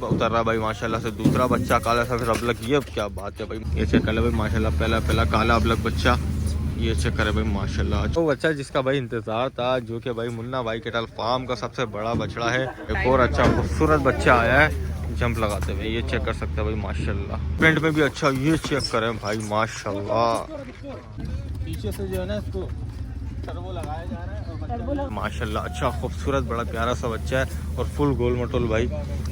उतर रहा भाई माशाल्लाह से दूसरा बच्चा काला सफेद अबलग। ये क्या बात है भाई, ये चेक कर ले भाई माशाल्लाह, पहला काला अबलग बच्चा ये चेक करे भाई माशाल्लाह। वो बच्चा जिसका भाई इंतजार था, जो कि भाई मुन्ना भाई केटल फार्म का सबसे बड़ा बछड़ा है। एक और अच्छा खूबसूरत बच्चा आया है जंप लगाते हुए, ये चेक कर सकते हैं भाई माशाल्लाह। प्रिंट में भी अच्छा, ये चेक करें भाई माशाल्लाह। पीछे से जो है ना इसको टर्बो लगाया जा रहा है माशाल्लाह। अच्छा खूबसूरत बड़ा प्यारा सा बच्चा है और फुल गोल मटोल भाई,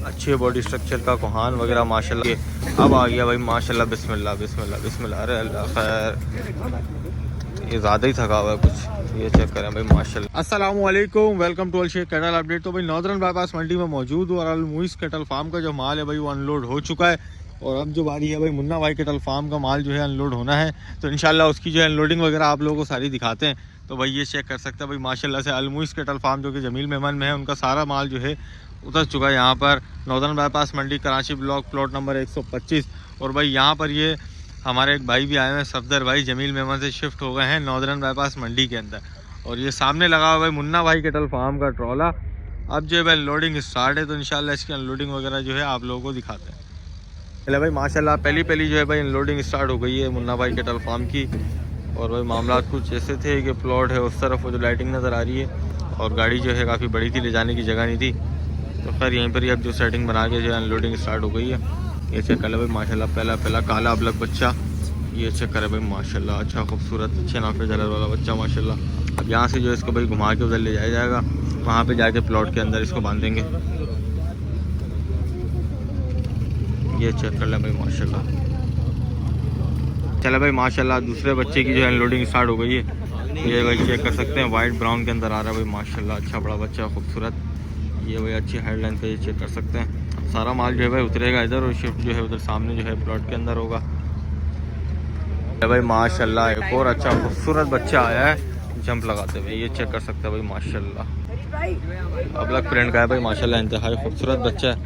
अच्छे बॉडी स्ट्रक्चर का, कोहान वगैरह माशाल्लाह। अब आ गया भाई माशाल्लाह, बिस्मिल्लाह बिस्मिल्लाह बिस्मिल्लाह। अरे अल्लाह खैर, ये ज़्यादा ही थका हुआ है कुछ, ये चेक करें भाई माशाल्लाह। अस्सलाम वालेकुम, welcome to el Sheikh cattle update. तो भाई नॉर्दर्न बाईपास मंडी में मौजूद हूँ और अलमुइस कैटल फार्म का जो माल है भाई वो अनलोड हो चुका है और अब जो बारी है भाई मुन्ना भाई कैटल फार्म का माल जो है अनलोड होना है। तो इंशाल्लाह उसकी जो है अनलोडिंग वगैरह आप लोगों को सारी दिखाते हैं। तो भाई ये चेक कर सकते हैं भाई माशाल्लाह से अलमुइस कैटल फार्म जो कि जमील मेमन में है, उनका सारा माल जो है उतर चुका है यहाँ पर नॉर्दर्न बाईपास मंडी कराची ब्लॉक प्लॉट नंबर 125। और भाई यहाँ पर ये हमारे एक भाई भी आए हैं, सफदर भाई, जमील मेमन से शिफ्ट हो गए हैं नॉर्दर्न बाईपास मंडी के अंदर। और ये सामने लगा हुआ भाई मुन्ना भाई कैटल फार्म का ट्रॉला। अब जो है भाई अनलोडिंग स्टार्ट है, तो इंशाल्लाह इसकी अनलोडिंग वगैरह जो है आप लोगों को दिखाते हैं। पहले भाई माशाल्लाह पहली जो है भाई अनलोडिंग स्टार्ट हो गई है मुन्ना भाई कैटल फार्म की। और भाई मामला कुछ ऐसे थे कि प्लॉट है उस तरफ, वो जो लाइटिंग नज़र आ रही है और गाड़ी जो है काफ़ी बड़ी थी, ले जाने की जगह नहीं थी, तो खैर यहीं पर ही अब जो सेटिंग बना के जो है अनलोडिंग स्टार्ट हो गई है। ये चेक कर ले भाई माशाल्लाह, पहला काला अबलग बच्चा, ये चेक करे भाई माशाल्लाह। अच्छा खूबसूरत अच्छे नाफे जलर वाला बच्चा माशाल्लाह। अब यहाँ से जो इसको भाई घुमा के उधर ले जाया जाएगा, वहाँ पे जाके प्लॉट के अंदर इसको बांधेंगे। ये चेक कर ले भाई माशाल्लाह। चले भाई माशाल्लाह, दूसरे बच्चे की जो है अनलोडिंग स्टार्ट हो गई है। ये भाई चेक कर सकते हैं, वाइट ब्राउन के अंदर आ रहा है भाई माशाल्लाह। अच्छा बड़ा बच्चा खूबसूरत, ये भाई अच्छी हेडलाइन पे ये चेक कर सकते हैं। सारा माल जो है भाई उतरेगा इधर और शिफ्ट जो है उधर सामने जो है प्लॉट के अंदर होगा। भाई माशाल्लाह एक और अच्छा खूबसूरत बच्चा आया है जंप लगाते हुए, ये चेक कर सकते हैं भाई माशाल्लाह। अबलग प्रिंट का है भाई माशाल्लाह, इंतहाई खूबसूरत बच्चा है,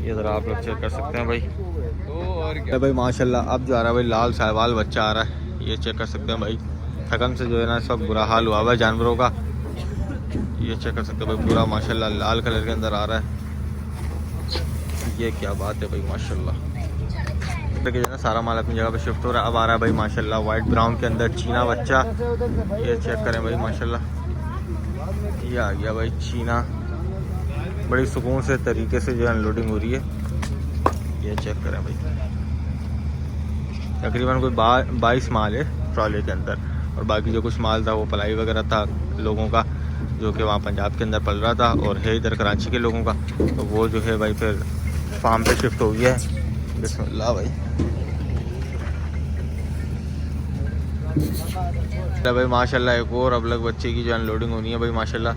ये ज़रा आप लोग चेक कर सकते हैं भाई। भाई माशाल्लाह अब जो आ रहा है भाई लाल साहवाल बच्चा आ रहा है, ये चेक कर सकते हैं भाई। थकन से जो है ना सब बुरा हाल हुआ हुआ है जानवरों का, ये चेक कर सकते हैं भाई। पूरा माशाल्लाह लाल कलर के अंदर आ रहा है, ये क्या बात है भाई माशाल्लाह। जो है ना सारा माल अपनी जगह पे शिफ्ट हो रहा है। अब आ रहा है भाई माशाल्लाह वाइट ब्राउन के अंदर चीना बच्चा, ये चेक करें भाई माशाल्लाह। ये आ गया भाई चीना, बड़ी सुकून से तरीके से जो है अनलोडिंग हो रही है, ये चेक करें भाई। तकरीबन कोई 22 माल है ट्रॉले के अंदर और बाकी जो कुछ माल था वो पलाई वगैरह था लोगों का, जो कि वहाँ पंजाब के अंदर पल रहा था और है इधर कराची के लोगों का, तो वो जो है भाई फिर फार्म पे शिफ्ट हो गया है। बिस्मिल्लाह भाई। भाई माशाल्लाह एक और अबलग बच्चे की जो अनलोडिंग होनी है भाई माशाल्लाह,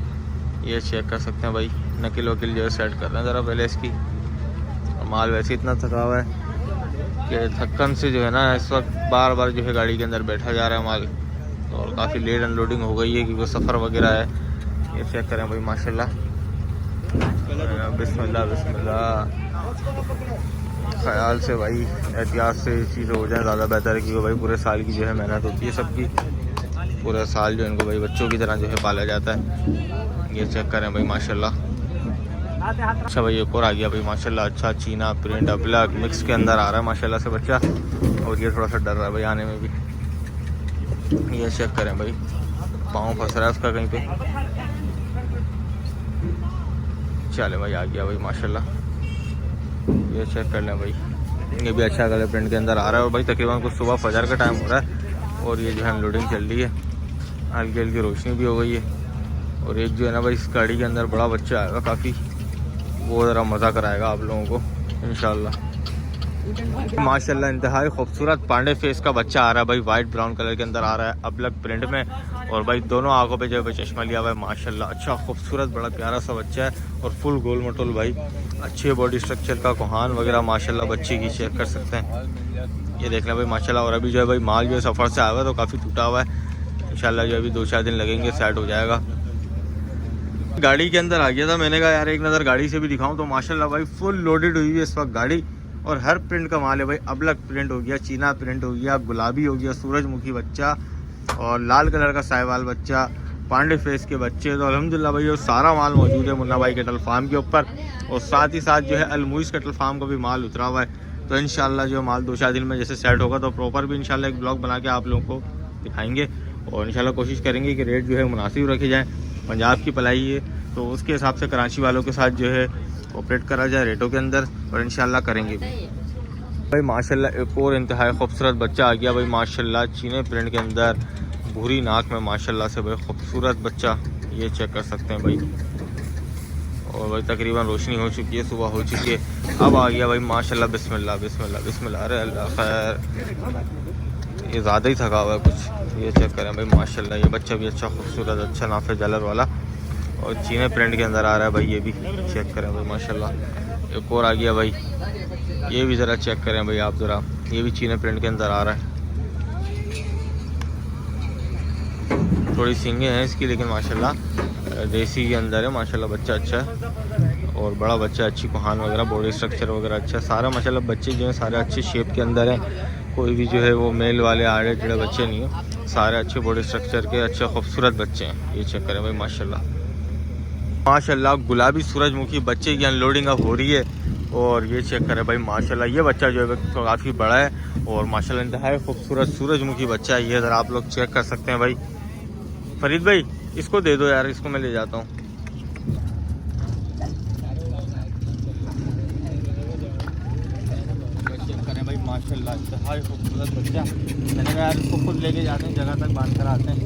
ये चेक कर सकते हैं भाई। नकिल वकील जो है सेट कर रहे हैं ज़रा पहले इसकी। और माल वैसे इतना थका हुआ है कि थक्कन से जो है ना इस वक्त बार बार जो है गाड़ी के अंदर बैठा जा रहा है माल, और काफ़ी लेट अनलोडिंग हो गई है क्योंकि सफ़र वगैरह है। ये चेक करें भाई माशाल्लाह, बिस्मिल्लाह बिस्मिल्लाह। ख्याल से भाई एहतियात से चीज़ें हो जाए ज़्यादा बेहतर है, क्योंकि भाई पूरे साल की जो है मेहनत होती है सबकी, पूरा साल जो इनको भाई बच्चों की तरह जो है पाला जाता है। ये चेक करें भाई माशाल्लाह। अच्छा भाई एक और आ गया भाई माशाल्लाह, अच्छा चीना प्रिंट अबलग मिक्स के अंदर आ रहा है माशाल्लाह से बच्चा, और ये थोड़ा सा डर रहा है भाई आने में भी। ये चेक करें भाई, पाँव फंस रहा है उसका कहीं पे। चले भाई आ गया भाई माशाल्लाह, ये चेक कर लें भाई। ये भी अच्छा कलर प्रिंट के अंदर आ रहा है और भाई तकरीबन कुछ सुबह फजर का टाइम हो रहा है और ये जो है अनलोडिंग चल रही है, हल्की हल्की रोशनी भी हो गई है। और एक जो है ना भाई इस गाड़ी के अंदर बड़ा बच्चा आएगा काफ़ी, वो ज़रा मज़ा कराएगा आप लोगों को इंशाल्लाह। माशाल्लाह इंतहाई खूबसूरत पांडे फेस का बच्चा आ रहा है भाई, वाइट ब्राउन कलर के अंदर आ रहा है अबलग प्रिंट में, और भाई दोनों आंखों पे जो है चश्मा लिया हुआ है माशाल्लाह। अच्छा खूबसूरत बड़ा प्यारा सा बच्चा है और फुल गोल मटोल भाई, अच्छे बॉडी स्ट्रक्चर का, कोहान वगैरह माशाल्लाह बच्चे की चेक कर सकते हैं। ये देख लें भाई माशाल्लाह। और अभी जो है भाई माल जो है सफ़र से आया हुआ है तो काफ़ी टूटा हुआ है, इंशाल्लाह जो अभी 2-4 दिन लगेंगे सेट हो जाएगा। गाड़ी के अंदर आ गया था, मैंने कहा यार एक नज़र गाड़ी से भी दिखाऊं, तो माशाल्लाह भाई फुल लोडेड हुई है इस वक्त गाड़ी, और हर प्रिंट का माल है भाई। अबलग प्रिंट हो गया, चीना प्रिंट हो गया, गुलाबी हो गया, सूरजमुखी बच्चा, और लाल कलर का साहिवाल बच्चा, पांडे फेस के बच्चे। तो अल्हम्दुलिल्लाह भाई वो सारा माल मौजूद है मुन्ना भाई कैटल फार्म के ऊपर, और साथ ही साथ जो है अलमुइस कैटल फार्म का भी माल उतरा हुआ है। तो इंशाल्लाह जो माल 2-4 दिन में जैसे सेट होगा तो प्रॉपर भी इंशाल्लाह एक ब्लॉग बना के आप लोगों को दिखाएंगे, और इंशाल्लाह कोशिश करेंगे कि रेट जो है मुनासिब रखे जाएँ। पंजाब की पलाई है तो उसके हिसाब से कराची वालों के साथ जो है ऑपरेट करा जाए रेटों के अंदर, और इंशाल्लाह करेंगे भाई। माशाल्लाह एक और इंतहाई खूबसूरत बच्चा आ गया भाई माशाल्लाह, चीने प्रिंट के अंदर भूरी नाक में माशाल्लाह से भाई खूबसूरत बच्चा, ये चेक कर सकते हैं भाई। और भाई तकरीबन रोशनी हो चुकी है, सुबह हो चुकी है, अब आ गया भाई माशाल्लाह। बिस्मिल्लाह बिस्मिल्लाह बिस्मिल्लाह, अरे अल्लाह खैर, ये ज़्यादा ही थका हुआ है कुछ। ये चेक करें भाई माशाल्लाह, ये बच्चा भी अच्छा खूबसूरत, अच्छा नाफे जलर वाला, और चीने प्रिंट के अंदर आ रहा है भाई। ये भी चेक करें भाई माशाल्लाह। एक और आ गया भाई, ये भी ज़रा चेक करें भाई आप ज़रा, ये भी चीने प्रिंट के अंदर आ रहा है। थोड़ी सींगें हैं इसकी, लेकिन माशाल्लाह देसी के अंदर है माशाल्लाह। बच्चा अच्छा है और बड़ा बच्चा, अच्छी कोहान वगैरह, बॉडी स्ट्रक्चर वगैरह अच्छा है सारा माशाल्लाह। बच्चे जो हैं सारे अच्छे शेप के अंदर हैं, कोई भी जो है वो मेल वाले आड़े टेढ़े बच्चे नहीं हैं, सारे अच्छे बॉडी स्ट्रक्चर के अच्छे खूबसूरत बच्चे हैं। ये चेक करें भाई माशाल्लाह माशाल्लाह। गुलाबी सूरजमुखी बच्चे की अनलोडिंग अब हो रही है, और ये चेक करें भाई माशाल्लाह। ये बच्चा जो है तो काफ़ी बड़ा है, और माशाल्लाह इंतहाई खूबसूरत सूरजमुखी बच्चा है। ये ज़रा आप लोग चेक कर सकते हैं भाई। फरीद भाई इसको दे दो यार, इसको मैं ले जाता हूँ। चेक करें भाई माशाल्लाह, इंतहाई खूबसूरत बच्चा। मैंने कहा यार इसको खुद लेके जाते हैं, जगह तक बांध कर आते हैं।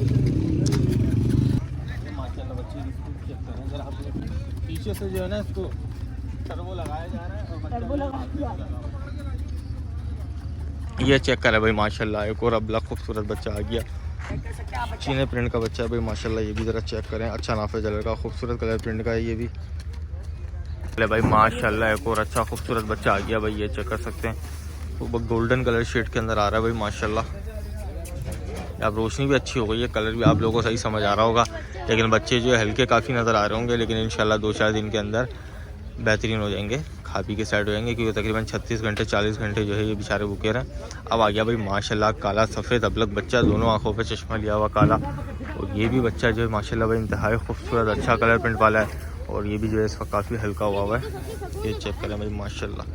माशाल्लाह बच्चे चेक करें जरा आप लोग, पीछे से जो है ना इसको टर्बो लगाया जा रहा है, और टर्बो लगा, ये चेक करें भाई माशाल्लाह। एक और अबला खूबसूरत बच्चा आ गया, चीने प्रिंट का बच्चा है भाई माशाल्लाह। ये भी ज़रा चेक करें, अच्छा नाफे जलर का खूबसूरत कलर प्रिंट का है ये भी। अरे भाई माशाल्लाह एक और अच्छा खूबसूरत बच्चा आ गया भाई, ये चेक कर सकते हैं। वो गोल्डन कलर शेड के अंदर आ रहा है भाई माशाल्लाह। अब रोशनी भी अच्छी हो गई है, कलर भी आप लोगों को सही समझ आ रहा होगा, लेकिन बच्चे जो है हल्के काफ़ी नज़र आ रहे होंगे, लेकिन इंशाल्लाह 2-4 दिन के अंदर बेहतरीन हो जाएंगे, खा पी के साइड हो जाएंगे, क्योंकि तकरीबन 36 घंटे 40 घंटे जो है ये बेचारे भूखे रहे। अब आ गया भाई माशाल्लाह काला सफ़ेद अबलग बच्चा, दोनों आंखों पे चश्मा लिया हुआ काला, और ये भी बच्चा जो है माशाल्लाह भाई इंतहाई खूबसूरत अच्छा कलर प्रिंट वाला है, और ये भी जो है इसका काफ़ी हल्का हुआ है। ये चेक करें भाई माशाल्लाह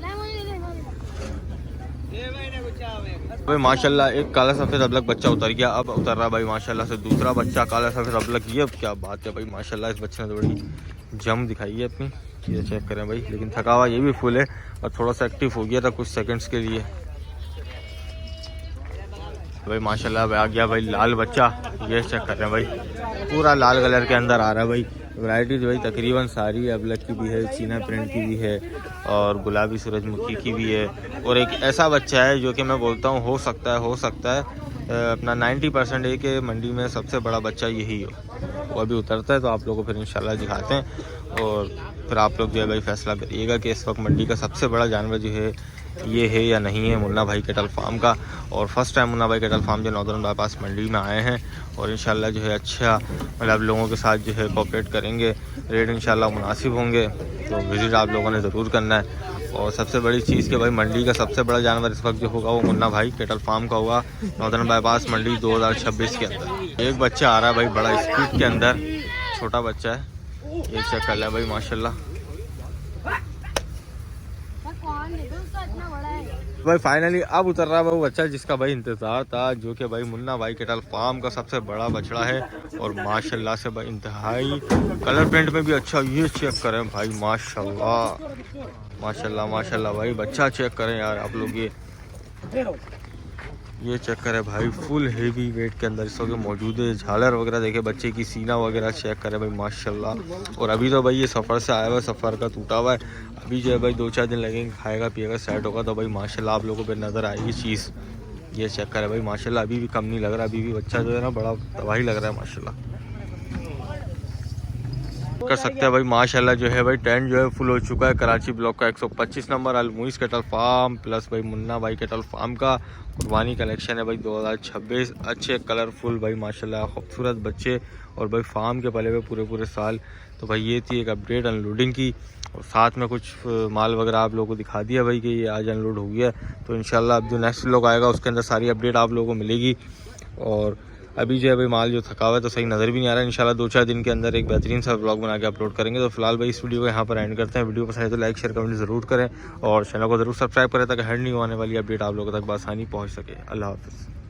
भाई माशाल्लाह। एक काला सफ़ेद अबलग बच्चा उतर गया, अब उतर रहा भाई माशाल्लाह से दूसरा बच्चा काला सफ़ेद अबलग। ये क्या बात है भाई माशाल्लाह, इस बच्चे ने तो बड़ी जम दिखाई है अपनी। ये चेक करें भाई, लेकिन थका हुआ ये भी फुल है, और थोड़ा सा एक्टिव हो गया था कुछ सेकंड्स के लिए भाई माशाल्लाह। आ गया भाई लाल बच्चा, ये चेक कर रहे हैं भाई, पूरा लाल कलर के अंदर आ रहा है भाई। वैरायटीज़ भाई तकरीबन सारी अबलग की भी है, चीना प्रिंट की भी है, और गुलाबी सूरजमुखी की भी है। और एक ऐसा बच्चा है जो कि मैं बोलता हूँ हो सकता है अपना 90% है कि मंडी में सबसे बड़ा बच्चा यही हो। वो अभी उतरता है तो आप लोगों को फिर इंशाल्लाह दिखाते हैं, और फिर आप लोग जो है भाई फैसला करिएगा कि इस वक्त मंडी का सबसे बड़ा जानवर जो है ये है या नहीं है मुन्ना भाई कैटल फार्म का। और फर्स्ट टाइम मुन्ना भाई कैटल फार्म जो नॉर्दर्न बाईपास मंडी में आए हैं, और इंशाल्लाह जो है अच्छा मतलब लोगों के साथ जो है कोऑपरेट करेंगे, रेट इंशाल्लाह मुनासिब होंगे, तो विज़िट आप लोगों ने ज़रूर करना है। और सबसे बड़ी चीज़ कि भाई मंडी का सबसे बड़ा जानवर इस वक्त जो होगा वो मुन्ना भाई कैटल फार्म का होगा, नॉर्दर्न बाईपास मंडी 2026 के अंदर। एक बच्चा आ रहा है भाई बड़ा स्पीड के अंदर, छोटा बच्चा है, ये चेक कर लिया भाई माशाल्लाह। भाई फाइनली अब उतर रहा है वो बच्चा जिसका भाई इंतज़ार था, जो कि भाई मुन्ना भाई कैटल फार्म का सबसे बड़ा बछड़ा है, और माशाल्लाह से भाई इंतहाई कलर प्रिंट में भी अच्छा। ये चेक करें भाई माशाल्लाह माशाल्लाह माशाल्लाह भाई, बच्चा चेक करें यार आप लोग। ये चेक करें भाई, फुल हेवी वेट के अंदर इस वक्त मौजूद है। झालर वगैरह देखे बच्चे की, सीना वगैरह चेक करें भाई माशाल्लाह। और अभी तो भाई ये सफ़र से आया हुआ है, सफ़र का टूटा हुआ है, अभी जो है भाई 2-4 दिन लगेंगे, खाएगा पिएगा सेट होगा तो भाई माशाल्लाह आप लोगों पे नज़र आएगी चीज़। ये चेक करें भाई माशाल्लाह, अभी भी कम नहीं लग रहा, अभी भी बच्चा जो है ना बड़ा तबाही लग रहा है माशाल्लाह। कर सकते हैं भाई माशाल्लाह जो है भाई टेंट जो है फुल हो चुका है। कराची ब्लॉक का 125 नंबर अलमुइस कैटल फार्म प्लस भाई मुन्ना भाई कैटल फार्म का कुर्बानी कलेक्शन है भाई 2026। अच्छे कलरफुल भाई माशाल्लाह खूबसूरत बच्चे, और भाई फार्म के पले हुए पूरे साल। तो भाई ये थी एक अपडेट अनलोडिंग की, और साथ में कुछ माल वगैरह आप लोगों को दिखा दिया भाई कि ये आज अनलोड हो गया है। तो इंशाल्लाह अब जो नेक्स्ट व्लॉग आएगा उसके अंदर सारी अपडेट आप लोगों को मिलेगी। और अभी जो है भाई माल जो थका हुआ है तो सही नज़र भी नहीं आ रहा है। इंशाल्लाह 2-4 दिन के अंदर एक बेहतरीन सा व्लॉग बना के अपलोड करेंगे। तो फिलहाल भाई इस वीडियो को यहाँ पर एंड करते हैं। वीडियो पसंद है तो लाइक शेयर कमेंट ज़रूर करें और चैनल को ज़रूर सब्सक्राइब करें ताकि हर न्यू आने वाली अपडेट आप लोगों तक बआसानी पहुँच सके। अल्लाह हाफ़िज़।